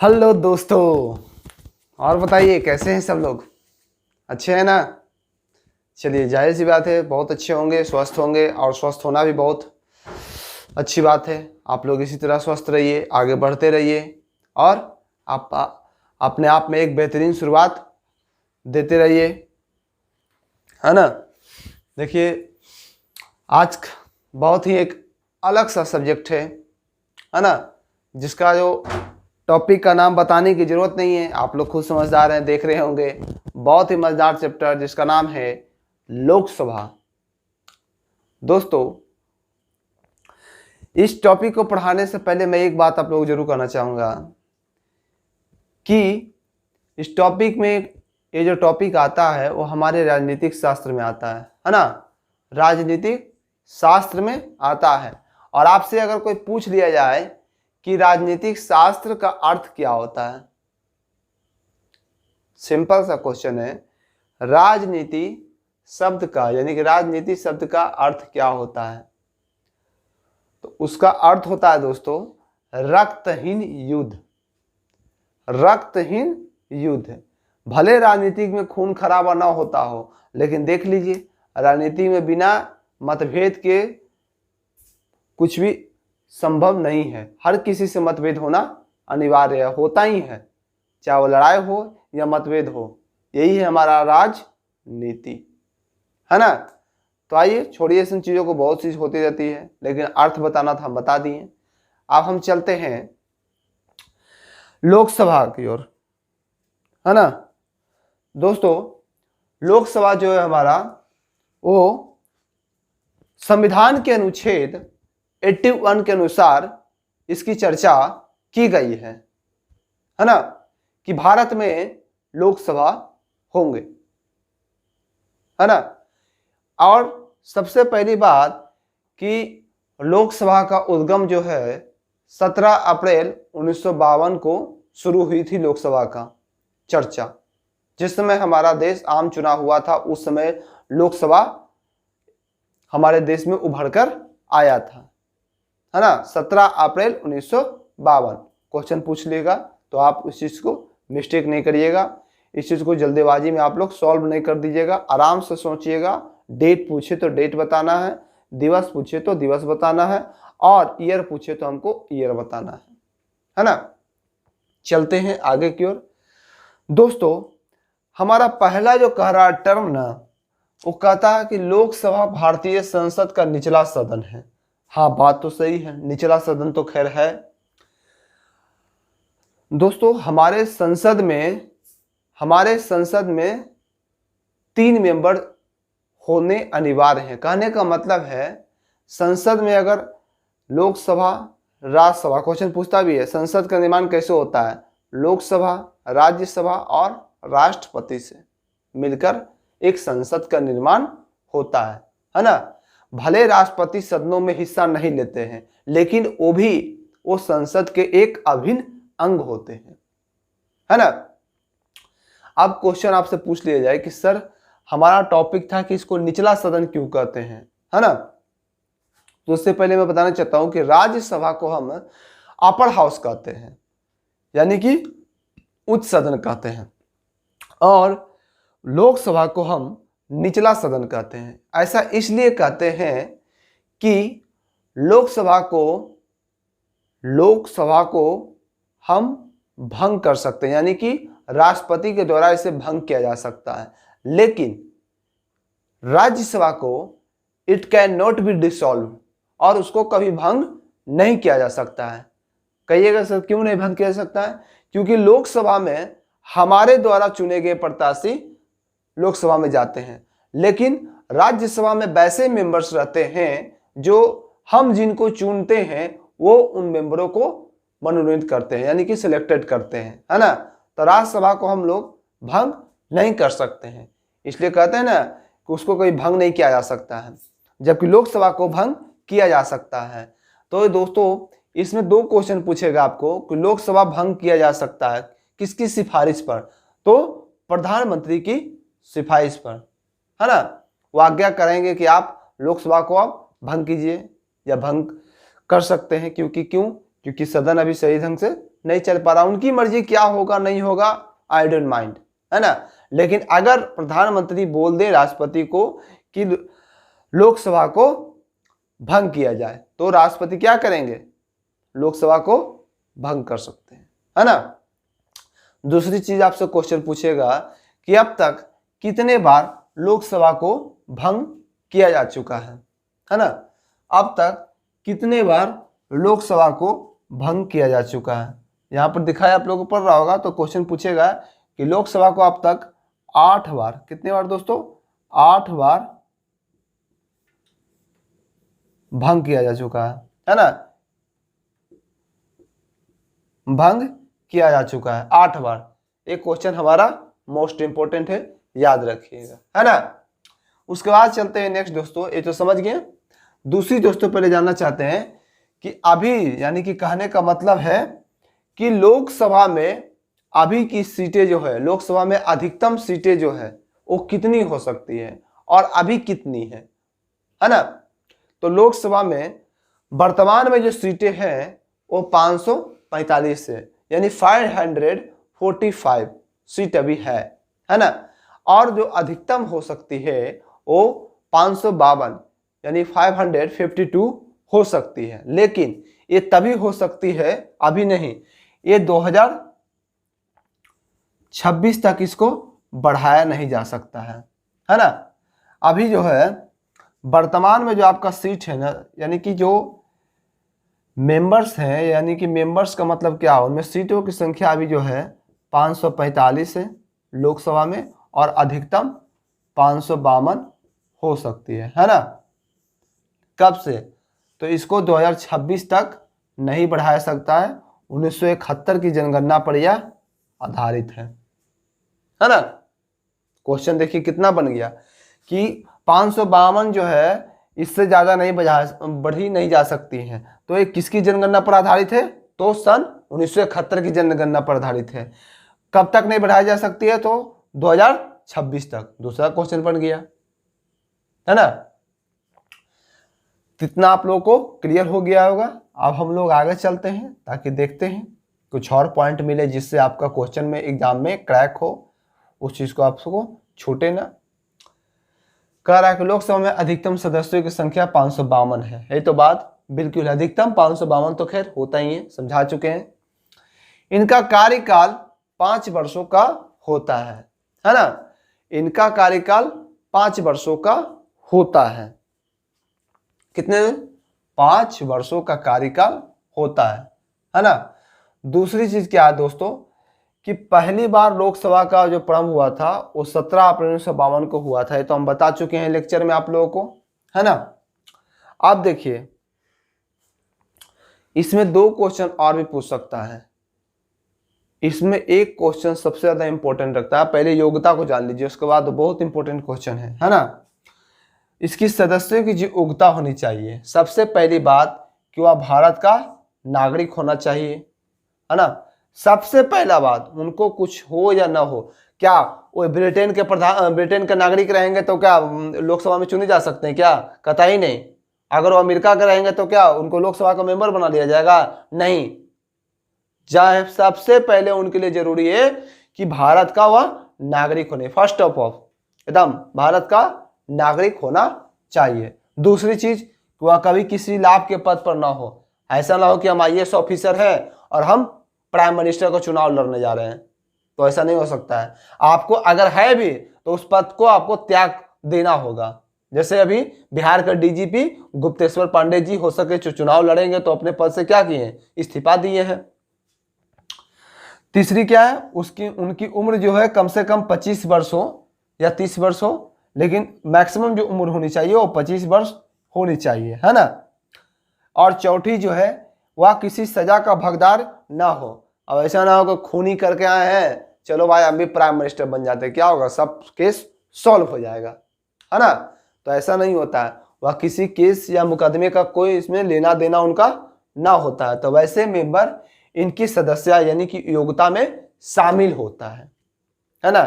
Hello दोस्तों। और बताइए कैसे हैं सब लोग? अच्छे हैं ना? चलिए, जाहिर सी बात है बहुत अच्छे होंगे, स्वस्थ होंगे, और स्वस्थ होना भी बहुत अच्छी बात है। आप लोग इसी तरह स्वस्थ रहिए, आगे बढ़ते रहिए और आप अपने आप में एक बेहतरीन शुरुआत देते रहिए, है ना। देखिए, आज बहुत ही एक अलग सा सब्जेक्ट है ना, जिसका जो टॉपिक का नाम बताने की जरूरत नहीं है, आप लोग खुद समझदार हैं, देख रहे होंगे। बहुत ही मजेदार चैप्टर जिसका नाम है लोकसभा। दोस्तों, इस टॉपिक को पढ़ाने से पहले मैं एक बात आप लोग जरूर कहना चाहूंगा कि इस टॉपिक में ये जो टॉपिक आता है वो हमारे राजनीतिक शास्त्र में आता है ना। राजनीतिक शास्त्र में आता है। और आपसे अगर कोई पूछ लिया जाए कि राजनीतिक शास्त्र का अर्थ क्या होता है, सिंपल सा क्वेश्चन है, राजनीति शब्द का यानी कि राजनीति शब्द का अर्थ क्या होता है, तो उसका अर्थ होता है दोस्तों रक्तहीन युद्ध। रक्तहीन युद्ध। भले राजनीति में खून खराबा ना होता हो, लेकिन देख लीजिए राजनीति में बिना मतभेद के कुछ भी संभव नहीं है। हर किसी से मतभेद होना अनिवार्य है, होता ही है, चाहे वो लड़ाई हो या मतभेद हो। यही है हमारा राजनीति, है ना। तो आइए, छोड़िए इन चीजों को, बहुत चीज होती रहती है, लेकिन अर्थ बताना था, हम बता दिए। अब हम चलते हैं लोकसभा की ओर, है ना। दोस्तों, लोकसभा जो है हमारा, वो संविधान के अनुच्छेद 81 के अनुसार इसकी चर्चा की गई है ना, कि भारत में लोकसभा होंगे, है ना। और सबसे पहली बात कि लोकसभा का उद्गम जो है 17 अप्रैल 1952 को शुरू हुई थी लोकसभा का चर्चा। जिस समय हमारा देश आम चुनाव हुआ था, उस समय लोकसभा हमारे देश में उभर कर आया था, है ना। 17 अप्रैल 1952 क्वेश्चन पूछ लेगा तो आप उस चीज को मिस्टेक नहीं करिएगा। इस चीज को जल्दीबाजी में आप लोग सॉल्व नहीं कर दीजिएगा, आराम से सोचिएगा। डेट पूछे तो डेट बताना है, दिवस पूछे तो दिवस बताना है, और ईयर पूछे तो हमको ईयर बताना है ना। चलते हैं आगे की ओर। दोस्तों, हमारा पहला जो कह रहा टर्म ना, वो कहता है कि लोकसभा भारतीय संसद का निचला सदन है। हाँ, बात तो सही है, निचला सदन तो खैर है। दोस्तों, हमारे संसद में 3 मेंबर होने अनिवार्य हैं। कहने का मतलब है, संसद में अगर लोकसभा, राज्यसभा, क्वेश्चन पूछता भी है संसद का निर्माण कैसे होता है, लोकसभा, राज्यसभा और राष्ट्रपति से मिलकर एक संसद का निर्माण होता है ना। भले राष्ट्रपति सदनों में हिस्सा नहीं लेते हैं, लेकिन वो संसद के एक अभिन्न अंग होते हैं, है ना। अब क्वेश्चन आपसे पूछ लिया जाए कि सर, हमारा टॉपिक था कि इसको निचला सदन क्यों कहते हैं, है ना। तो उससे पहले मैं बताना चाहता हूं कि राज्यसभा को हम अपर हाउस कहते हैं, यानी कि उच्च सदन कहते हैं, और लोकसभा को हम निचला सदन कहते हैं। ऐसा इसलिए कहते हैं कि लोकसभा को हम भंग कर सकते हैं, यानी कि राष्ट्रपति के द्वारा इसे भंग किया जा सकता है, लेकिन राज्यसभा को it can not be dissolve, और उसको कभी भंग नहीं किया जा सकता है। कहिएगा सर, क्यों नहीं भंग किया जा सकता है? क्योंकि लोकसभा में हमारे द्वारा चुने गए प्रत्याशी लोकसभा में जाते हैं, लेकिन राज्यसभा में वैसे मेंबर्स रहते हैं जो हम जिनको चुनते हैं वो उन मेंबरों को मनोनीत करते हैं, यानी कि सिलेक्टेड करते हैं, है ना। तो राज्यसभा को हम लोग भंग नहीं कर सकते हैं, इसलिए कहते हैं ना कि उसको कोई भंग नहीं किया जा सकता है, जबकि लोकसभा को भंग किया जा सकता है। तो दोस्तों, इसमें 2 क्वेश्चन पूछेगा आपको कि लोकसभा भंग किया जा सकता है किसकी सिफारिश पर, तो प्रधानमंत्री की सिफारिश पर, है ना। वो आज्ञा करेंगे कि आप लोकसभा को आप भंग कीजिए या भंग कर सकते हैं, क्योंकि क्योंकि सदन अभी सही ढंग से नहीं चल पा रहा। उनकी मर्जी क्या होगा नहीं होगा, आई डोंट माइंड, है ना। लेकिन अगर प्रधानमंत्री बोल दे राष्ट्रपति को कि लोकसभा को भंग किया जाए, तो राष्ट्रपति क्या करेंगे, लोकसभा को भंग कर सकते हैं, है ना। दूसरी चीज आपसे क्वेश्चन पूछेगा कि अब तक कितने बार लोकसभा को भंग किया जा चुका है ना। अब तक कितने बार लोकसभा को भंग किया जा चुका है। यहां पर दिखाया आप लोगों को पढ़ रहा होगा, तो क्वेश्चन पूछेगा कि लोकसभा को अब तक 8 बार, कितने बार दोस्तों, 8 बार भंग किया जा चुका है ना। भंग किया जा चुका है 8 बार। एक क्वेश्चन हमारा मोस्ट इंपोर्टेंट है, याद रखिएगा, है ना। उसके बाद चलते हैं नेक्स्ट दोस्तों, ये तो समझ गए। दूसरी दोस्तों पहले जानना चाहते हैं कि अभी, यानी कि कहने का मतलब है कि लोकसभा में अभी की सीटें जो है, लोकसभा में अधिकतम सीटें जो है वो कितनी हो सकती है और अभी कितनी है ना। तो लोकसभा में वर्तमान में जो सीटें हैं वो 545 है, यानी 545 सीट अभी है ना। और जो अधिकतम हो सकती है वो 552 यानी 552 हो सकती है। लेकिन ये तभी हो सकती है, अभी नहीं, ये 2026 तक इसको बढ़ाया नहीं जा सकता है ना। अभी जो है वर्तमान में जो आपका सीट है ना, यानी कि जो मेंबर्स हैं, यानी कि मेंबर्स का मतलब क्या, उनमें सीटों की संख्या अभी जो है 545 है लोकसभा में, और अधिकतम 552 हो सकती है ना। कब से, तो इसको 2026 तक नहीं बढ़ाया सकता है, 1971 की जनगणना पर यह आधारित है ना। क्वेश्चन देखिए कितना बन गया कि 552 जो है इससे ज्यादा नहीं बढ़ी नहीं जा सकती है। तो ये किसकी जनगणना पर आधारित है, तो सन 1971 की जनगणना पर आधारित है। कब तक नहीं बढ़ाई जा सकती है, तो 2026 तक। दूसरा क्वेश्चन बन गया, है ना। कितना आप लोगों को क्लियर हो गया होगा। अब हम लोग आगे चलते हैं ताकि देखते हैं कुछ और पॉइंट मिले जिससे आपका क्वेश्चन में एग्जाम में क्रैक हो, उस चीज को आपको छूटे ना। कह रहा है कि लोकसभा में अधिकतम सदस्यों की संख्या 552 है। ये तो बात बिल्कुल, अधिकतम 552 तो खैर होता ही है, समझा चुके हैं। इनका कार्यकाल 5 वर्षों का होता है ना। इनका कार्यकाल 5 वर्षों का होता है। कितने, 5 वर्षों का कार्यकाल होता है ना। दूसरी चीज क्या है दोस्तों कि पहली बार लोकसभा का जो प्रारंभ हुआ था वो 17 अप्रैल 1952 को हुआ था। ये तो हम बता चुके हैं लेक्चर में आप लोगों को, है ना। आप देखिए इसमें 2 क्वेश्चन और भी पूछ सकता है। इसमें एक क्वेश्चन सबसे ज्यादा इंपॉर्टेंट रखता है, पहले योग्यता को जान लीजिए, उसके बाद बहुत इंपॉर्टेंट क्वेश्चन है ना। इसकी सदस्यों की जो योग्यता होनी चाहिए, सबसे पहली बात कि वह भारत का नागरिक होना चाहिए, है ना। सबसे पहला बात, उनको कुछ हो या ना हो, क्या वो ब्रिटेन का नागरिक रहेंगे तो क्या लोकसभा में चुने जा सकते हैं क्या, कतई नहीं। अगर वो अमेरिका के रहेंगे तो क्या उनको लोकसभा का मेंबर बना लिया जाएगा, नहीं। चाहे सबसे पहले उनके लिए जरूरी है कि भारत का वह नागरिक होने, फर्स्ट ऑफ ऑल एकदम भारत का नागरिक होना चाहिए। दूसरी चीज, वह कभी किसी लाभ के पद पर ना हो। ऐसा ना हो कि हम IAS ऑफिसर हैं और हम प्राइम मिनिस्टर का चुनाव लड़ने जा रहे हैं, तो ऐसा नहीं हो सकता है। आपको अगर है भी तो उस पद को आपको त्याग देना होगा। जैसे अभी बिहार का DGP गुप्तेश्वर पांडे जी हो सके चुनाव लड़ेंगे तो अपने पद से क्या किए, इस्तीफा दिए हैं। तीसरी क्या है, उनकी उम्र जो है कम से कम 25 वर्ष हो या 30 वर्ष हो, लेकिन मैक्सिमम जो उम्र होनी चाहिए वो 25 वर्ष होनी चाहिए, है ना। और चौथी जो है वह किसी सजा का हकदार ना हो। अब ऐसा ना हो कि खूनी करके आए हैं, चलो भाई हम भी प्राइम मिनिस्टर बन जाते, क्या होगा, सब केस सॉल्व हो जाएगा, है ना। तो ऐसा नहीं होता है, वह किसी केस या मुकदमे का कोई इसमें लेना देना उनका ना होता है। तो वैसे मेंबर इनकी सदस्यता यानी कि योग्यता में शामिल होता है ना।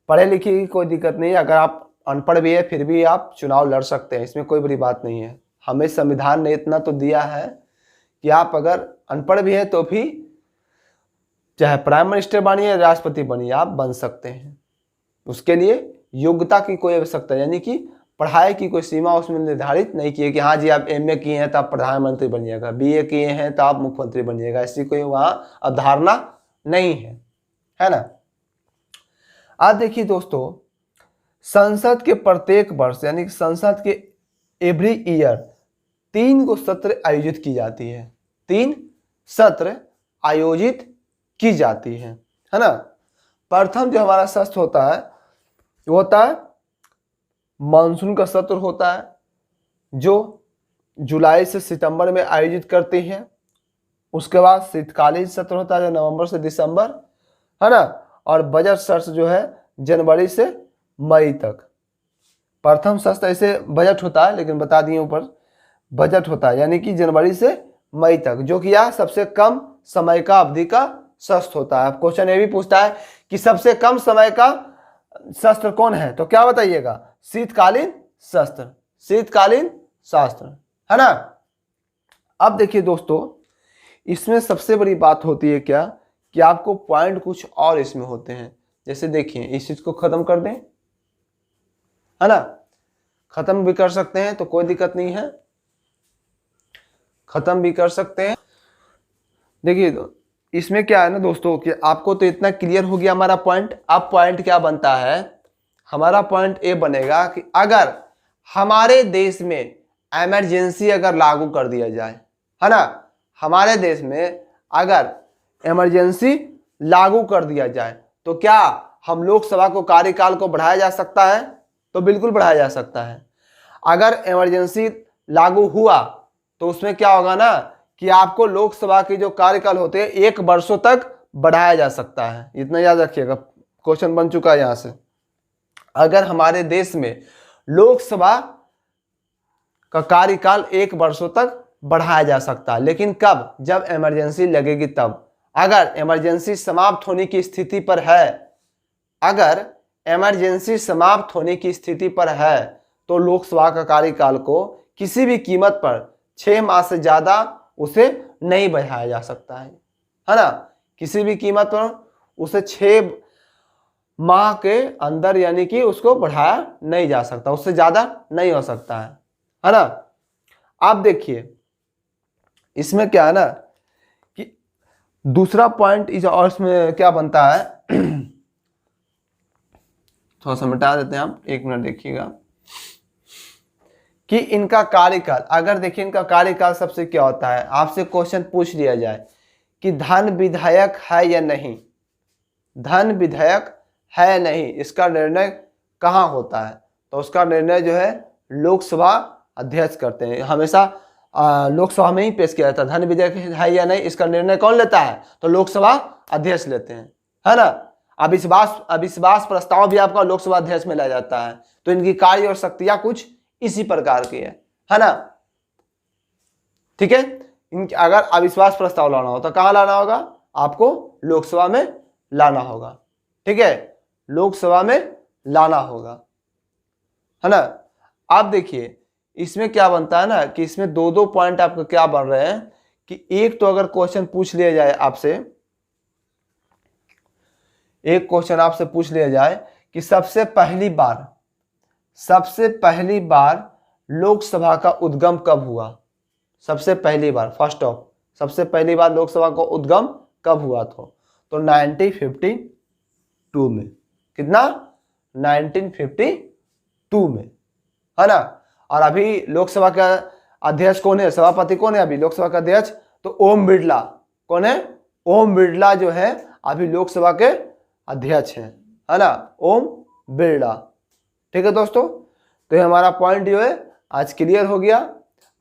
पढ़े लिखे की कोई दिक्कत नहीं है, अगर आप अनपढ़ भी है फिर भी आप चुनाव लड़ सकते हैं, इसमें कोई बड़ी बात नहीं है। हमें संविधान ने इतना तो दिया है कि आप अगर अनपढ़ भी है तो भी चाहे प्राइम मिनिस्टर बनिए, राष्ट्रपति बनिए, आप बन सकते हैं। उसके लिए योग्यता की कोई आवश्यकता, यानी कि पढ़ाई की कोई सीमा उसमें निर्धारित नहीं की है कि हाँ जी आप एमए किए हैं तो आप प्रधानमंत्री बनिएगा, बीए किए हैं तो आप मुख्यमंत्री बनिएगा, ऐसी कोई वहाँ अवधारणा नहीं है ना। आज देखिए दोस्तों, संसद के प्रत्येक वर्ष यानी कि संसद के एवरी ईयर 3 को सत्र आयोजित की जाती है, 3 सत्र आयोजित की जाती है ना। प्रथम जो हमारा सत्र होता है वो होता है मानसून का सत्र होता है, जो जुलाई से सितंबर में आयोजित करते हैं। उसके बाद शीतकालीन सत्र होता है जो नवंबर से दिसंबर, है ना। और बजट सत्र जो है जनवरी से मई तक। प्रथम सत्र ऐसे बजट होता है, लेकिन बता दिए ऊपर बजट होता है, यानी कि जनवरी से मई तक, जो कि यह सबसे कम समय का अवधि का सत्र होता है। क्वेश्चन ये भी पूछता है कि सबसे कम समय का सत्र कौन है, तो क्या बताइएगा? शीतकालीन सत्र, शीतकालीन सत्र, है ना। अब देखिए दोस्तों, इसमें सबसे बड़ी बात होती है क्या कि आपको पॉइंट कुछ और इसमें होते हैं। जैसे देखिए, इस चीज को खत्म कर दें, है ना, खत्म भी कर सकते हैं तो कोई दिक्कत नहीं है, खत्म भी कर सकते हैं। देखिए इसमें क्या है ना दोस्तों कि आपको तो इतना क्लियर हो गया हमारा पॉइंट। अब पॉइंट क्या बनता है, हमारा पॉइंट ये बनेगा कि अगर हमारे देश में इमरजेंसी अगर लागू कर दिया जाए, है ना, हमारे देश में अगर इमरजेंसी लागू कर दिया जाए तो क्या हम लोकसभा को कार्यकाल को बढ़ाया जा सकता है? तो बिल्कुल बढ़ाया जा सकता है। अगर इमरजेंसी लागू हुआ तो उसमें क्या होगा ना कि आपको लोकसभा के जो कार्यकाल होते हैं 1 वर्षों तक बढ़ाया जा सकता है। इतना याद रखिएगा, क्वेश्चन बन चुका है यहां से। अगर हमारे देश में लोकसभा का कार्यकाल 1 वर्षों तक बढ़ाया जा सकता है, लेकिन कब? जब इमरजेंसी लगेगी तब। अगर इमरजेंसी समाप्त होने की स्थिति पर है, अगर इमरजेंसी समाप्त होने की स्थिति पर है तो लोकसभा का कार्यकाल को किसी भी कीमत पर 6 माह से ज्यादा उसे नहीं बढ़ाया जा सकता है ना। किसी भी कीमत पर उसे 6 माह के अंदर यानी कि उसको बढ़ाया नहीं जा सकता, उससे ज्यादा नहीं हो सकता है ना। आप देखिए इसमें क्या है ना कि दूसरा पॉइंट इस और इसमें क्या बनता है, थोड़ा सा मिटा देते हैं, आप 1 मिनट देखिएगा कि इनका कार्यकाल, अगर देखिए इनका कार्यकाल सबसे क्या होता है, आपसे क्वेश्चन पूछ लिया जाए कि धन विधायक है या नहीं, धन विधायक है या नहीं, इसका निर्णय कहाँ होता है? तो उसका निर्णय जो है लोकसभा अध्यक्ष करते हैं। हमेशा लोकसभा में ही पेश किया जाता है। धन विधेयक है या नहीं इसका निर्णय कौन लेता है? तो लोकसभा अध्यक्ष लेते हैं, है ना। अविश्वास प्रस्ताव भी आपका लोकसभा अध्यक्ष में लाया जाता है। तो इनकी कार्य और शक्तियां कुछ इसी प्रकार की है ना। ठीक है, अगर अविश्वास प्रस्ताव लाना हो तो कहां लाना होगा? आपको लोकसभा में लाना होगा। ठीक है, लोकसभा में लाना होगा, है ना। आप देखिए इसमें क्या बनता है ना कि इसमें 2-2 पॉइंट आपको क्या बन रहे हैं कि एक तो अगर क्वेश्चन पूछ लिया जाए आपसे, एक क्वेश्चन आपसे पूछ लिया जाए कि सबसे पहली बार लोकसभा का उद्गम कब हुआ? सबसे पहली बार, फर्स्ट ऑफ, सबसे पहली बार लोकसभा का उद्गम कब हुआ था? तो 1952 में। कितना? 1952 में, है ना। और अभी लोकसभा का अध्यक्ष कौन है, सभापति कौन है अभी लोकसभा का अध्यक्ष? तो ओम बिरला। कौन है? ओम बिरला जो है अभी लोकसभा के अध्यक्ष हैं, है ना, ओम बिरला। ठीक है दोस्तों, तो ये हमारा पॉइंट जो है आज क्लियर हो गया।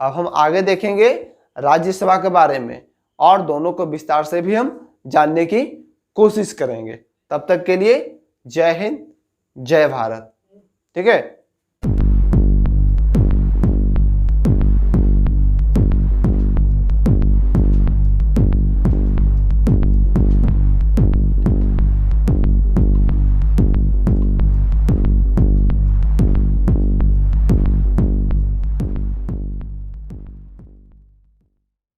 अब हम आगे देखेंगे राज्यसभा के बारे में और दोनों को विस्तार से भी हम जानने की कोशिश करेंगे। तब तक के लिए जय हिंद, जय भारत। ठीक है।